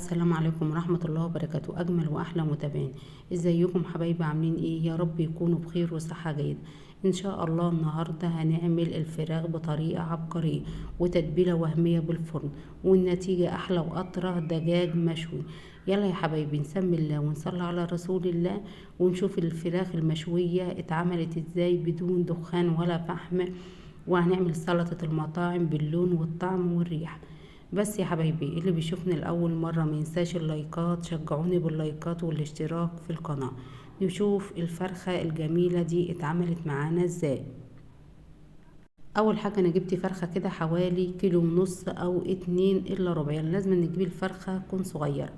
السلام عليكم ورحمة الله وبركاته. أجمل وأحلى متابعين، ازيكم حبايبي؟ عاملين ايه؟ يا رب يكونوا بخير وصحة جيدة. ان شاء الله النهاردة هنعمل الفراخ بطريقة عبقرية وتتبيلة وهمية بالفرن، والنتيجة أحلى وأطرى دجاج مشوي. يلا يا حبايبي نسمي الله ونصلي على رسول الله ونشوف الفراخ المشوية اتعملت ازاي بدون دخان ولا فحم. وهنعمل سلطة المطاعم باللون والطعم والريحة. بس يا حبايبي اللي بيشوفني لأول مرة مينساش اللايكات، شجعوني باللايكات والاشتراك في القناة. نشوف الفرخة الجميلة دي اتعملت معانا ازاي. اول حاجة انا جبت فرخة كده حوالي كيلو ونص او 2 إلا ربع، يعني لازم نجيب الفرخة تكون صغيرة.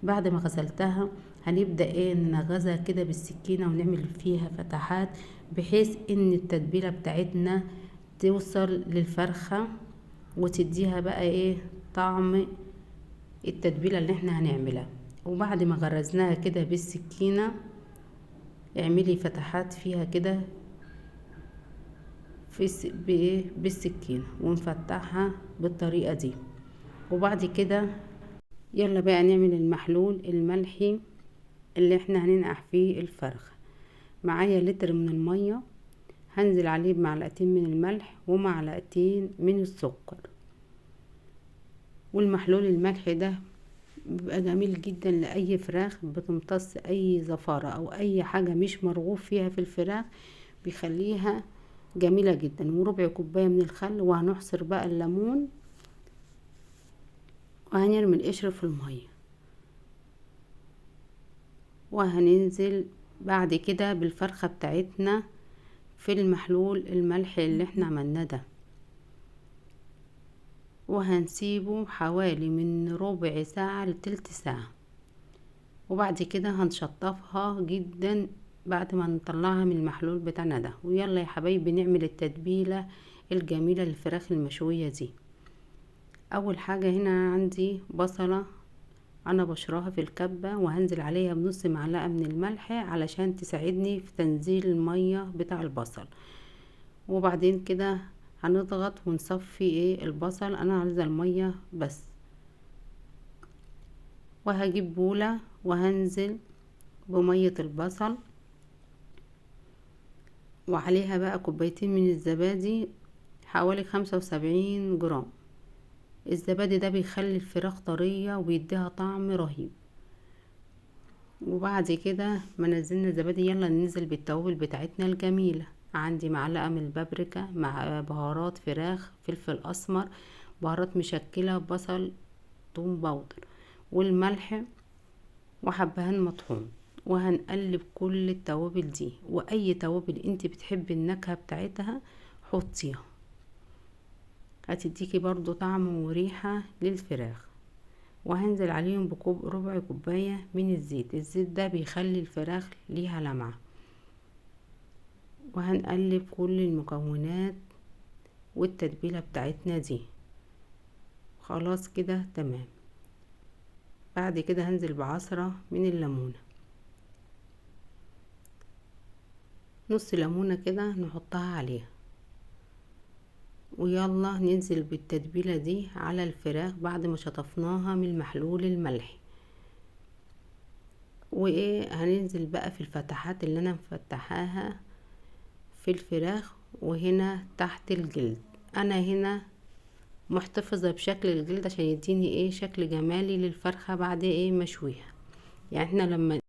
بعد ما غسلتها هنبدأ نغزها كده بالسكينة ونعمل فيها فتحات، بحيث ان التتبيلة بتاعتنا توصل للفرخة وتديها بقى طعم التتبيلة اللي احنا هنعملها. وبعد ما غرزناها كده بالسكينة اعملي فتحات فيها كده بالسكينة ونفتحها بالطريقة دي. وبعد كده يلا بقى نعمل المحلول الملحي اللي احنا هننقع فيه الفرخ. معايا لتر من المية، هنزل عليه بمعلقتين من الملح ومعلقتين من السكر. والمحلول الملحي ده بيبقى جميل جدا لأي فراخ بتمتص أي زفارة أو أي حاجة مش مرغوب فيها في الفراخ، بيخليها جميلة جدا. وربع كوباية من الخل، وهنعصر بقى الليمون وهنرمي القشر في المية، وهننزل بعد كده بالفرخة بتاعتنا في المحلول الملحي اللي احنا عملناه ده، وهنسيبه حوالي من ربع ساعة لتلت ساعة. وبعد كده هنشطفها جدا بعد ما نطلعها من المحلول بتاعنا ده. ويلا يا حبايبي نعمل التتبيلة الجميلة للفراخ المشوية دي. اول حاجة هنا عندي بصلة انا بشراها في الكبة، وهنزل عليها بنص معلقة من الملح علشان تساعدني في تنزيل المية بتاع البصل. وبعدين كده هنضغط ونصفي البصل، انا عايزة المية بس. وهجيب بولة وهنزل بمية البصل، وعليها بقى كوبايتين من الزبادي حوالي 75 جرام. الزبادي ده بيخلي الفراخ طرية وبيديها طعم رهيب. وبعد كده ما نزلنا الزبادي يلا ننزل بالتوابل بتاعتنا الجميلة. عندي معلقة من البابريكا مع بهارات فراخ، فلفل اسمر، بهارات مشكلة، بصل، توم باودر، والملح، وحبهان مطحون. وهنقلب كل التوابل دي، واي توابل انت بتحبي النكهة بتاعتها حطيها، هتديكي برضو طعم وريحة للفراخ. وهنزل عليهم ربع كوباية من الزيت. الزيت ده بيخلي الفراخ ليها لمعة. وهنقلب كل المكونات والتتبيلة بتاعتنا دي. خلاص كده تمام. بعد كده هنزل بعصرة من الليمونة، نص ليمونة كده نحطها عليها. ويلا ننزل بالتتبيلة دي على الفراخ بعد ما شطفناها من المحلول الملحي. هننزل بقى في الفتحات اللي انا مفتحاها في الفراخ، وهنا تحت الجلد. انا هنا محتفظة بشكل الجلد عشان يديني شكل جمالي للفرخة بعد مشويها. يعني احنا لما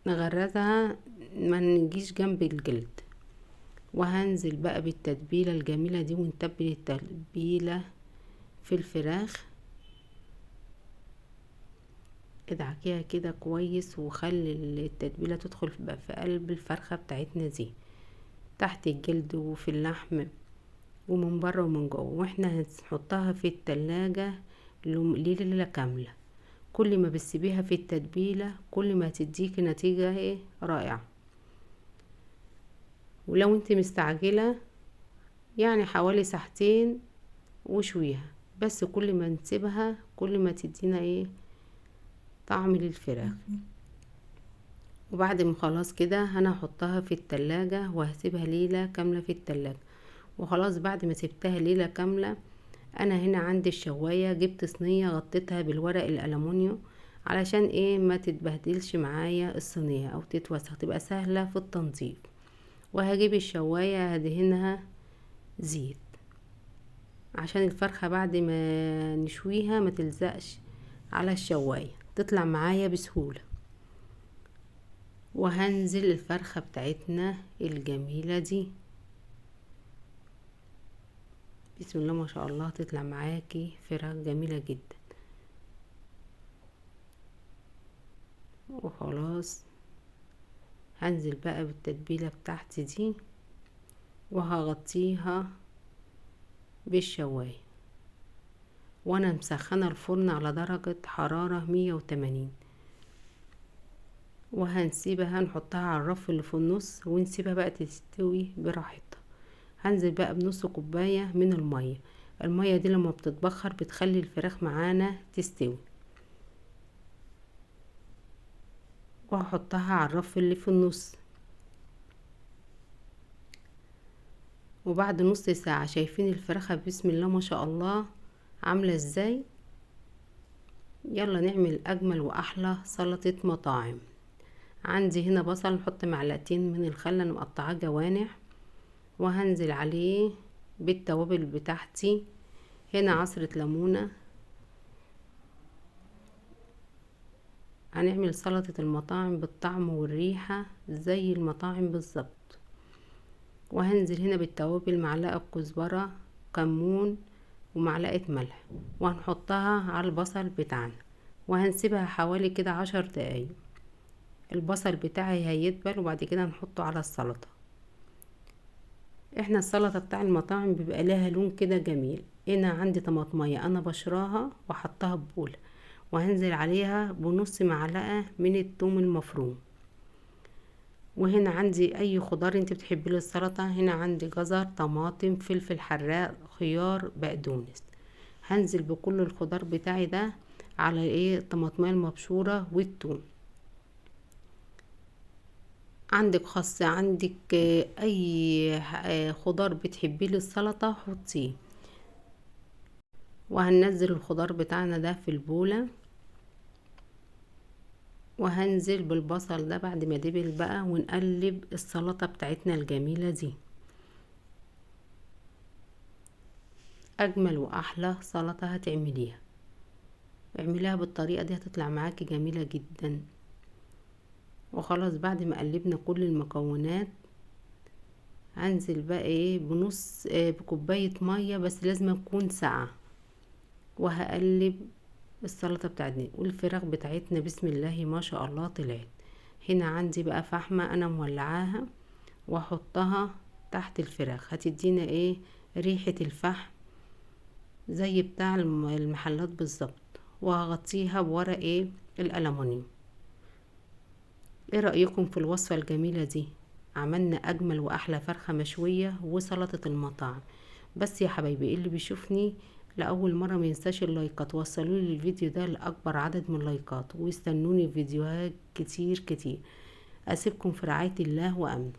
نغرزها ما نجيش جنب الجلد. وهنزل بقى بالتتبيلة الجميلة دي ونتبل التتبيلة في الفراخ. ادعكيها كده كويس وخلي التتبيلة تدخل بقى في قلب الفرخة بتاعتنا دي، تحت الجلد وفي اللحم ومن بره ومن جوه. واحنا هنحطها في التلاجة ليلة كاملة. كل ما بتسيبيها في التتبيلة كل ما تديكي نتيجة رائعة. ولو انت مستعجلة يعني حوالي ساعتين وشويها، بس كل ما نسيبها كل ما تدينا طعم للفراخ. وبعد ما خلاص كده انا هحطها في التلاجة وهسيبها ليلة كاملة في التلاجة. وخلاص بعد ما سبتها ليلة كاملة، انا هنا عندي الشواية جبت صينية غطيتها بالورق الالومنيوم علشان ايه ما تتبهدلش معايا الصينية او تتوسخ، تبقى سهلة في التنظيف. وهجيب الشواية هدهنها زيت عشان الفرخة بعد ما نشويها ما تلزقش على الشواية، تطلع معايا بسهولة. وهنزل الفرخة بتاعتنا الجميلة دي، بسم الله ما شاء الله، تطلع معاكي فراخ جميلة جدا. وخلاص هنزل بقى بالتتبيلة بتاعتي دي وهغطيها بالشواية، وانا مسخنة الفرن على درجة حرارة 180. وهنسيبها نحطها على الرف اللي في النص ونسيبها بقى تستوي براحتها. هنزل بقى بنص كوباية من المية. المية دي لما بتتبخر بتخلي الفراخ معانا تستوي. وهحطها على الرف اللي في النص. وبعد نص ساعة شايفين الفراخة بسم الله ما شاء الله عاملة ازاي. يلا نعمل اجمل واحلى سلطة مطاعم. عندي هنا بصل، نحط معلقتين من الخل انا مقطعاه جوانح، وهنزل عليه بالتوابل بتاعتي. هنا عصرة ليمونة. هنعمل سلطة المطاعم بالطعم والريحة زي المطاعم بالظبط. وهنزل هنا بالتوابل، معلقة كزبرة، كمون، ومعلقة ملح، وهنحطها على البصل بتاعنا وهنسيبها حوالي كده 10 دقايق. البصل بتاعي هيدبل وبعد كده هنحطه على السلطة. احنا السلطة بتاع المطاعم بيبقى لها لون كده جميل. هنا عندي طماطمية انا بشراها وحطها ببولة، وهنزل عليها بنص معلقة من الثوم المفروم. وهنا عندي اي خضار انت بتحبيه للسلطة، هنا عندي جزر، طماطم، فلفل حراق، خيار، بقدونس. هنزل بكل الخضار بتاعي ده على ايه الطماطمية المبشورة والثوم. عندك خس، عندك اي خضار بتحبيه للسلطة حطيه. وهننزل الخضار بتاعنا ده في البولة، وهنزل بالبصل ده بعد ما دبل بقى، ونقلب السلطة بتاعتنا الجميلة دي. اجمل واحلى سلطة هتعمليها، اعمليها بالطريقة دي هتطلع معاكي جميلة جدا. وخلاص بعد ما قلبنا كل المكونات، هنزل بقى ايه بنص بكوباية مية، بس لازم تكون ساقعة. وهقلب السلطة بتاعتنا والفراخ بتاعتنا بسم الله ما شاء الله طلعت. هنا عندي بقى فحمة انا مولعاها، واحطها تحت الفراخ هتدينا ايه ريحة الفحم زي بتاع المحلات بالظبط. وهغطيها بورق ايه الألمونيوم. ايه رأيكم في الوصفة الجميلة دي؟ عملنا اجمل واحلى فرخة مشوية وسلطة المطاعم. بس يا حبايبي اللي بيشوفني لأول مرة مينساش اللايكات، وصلوا لي الفيديو ده لأكبر عدد من اللايكات، واستنوني في فيديوهات كتير كتير. أسيبكم في رعاية الله وأمنه.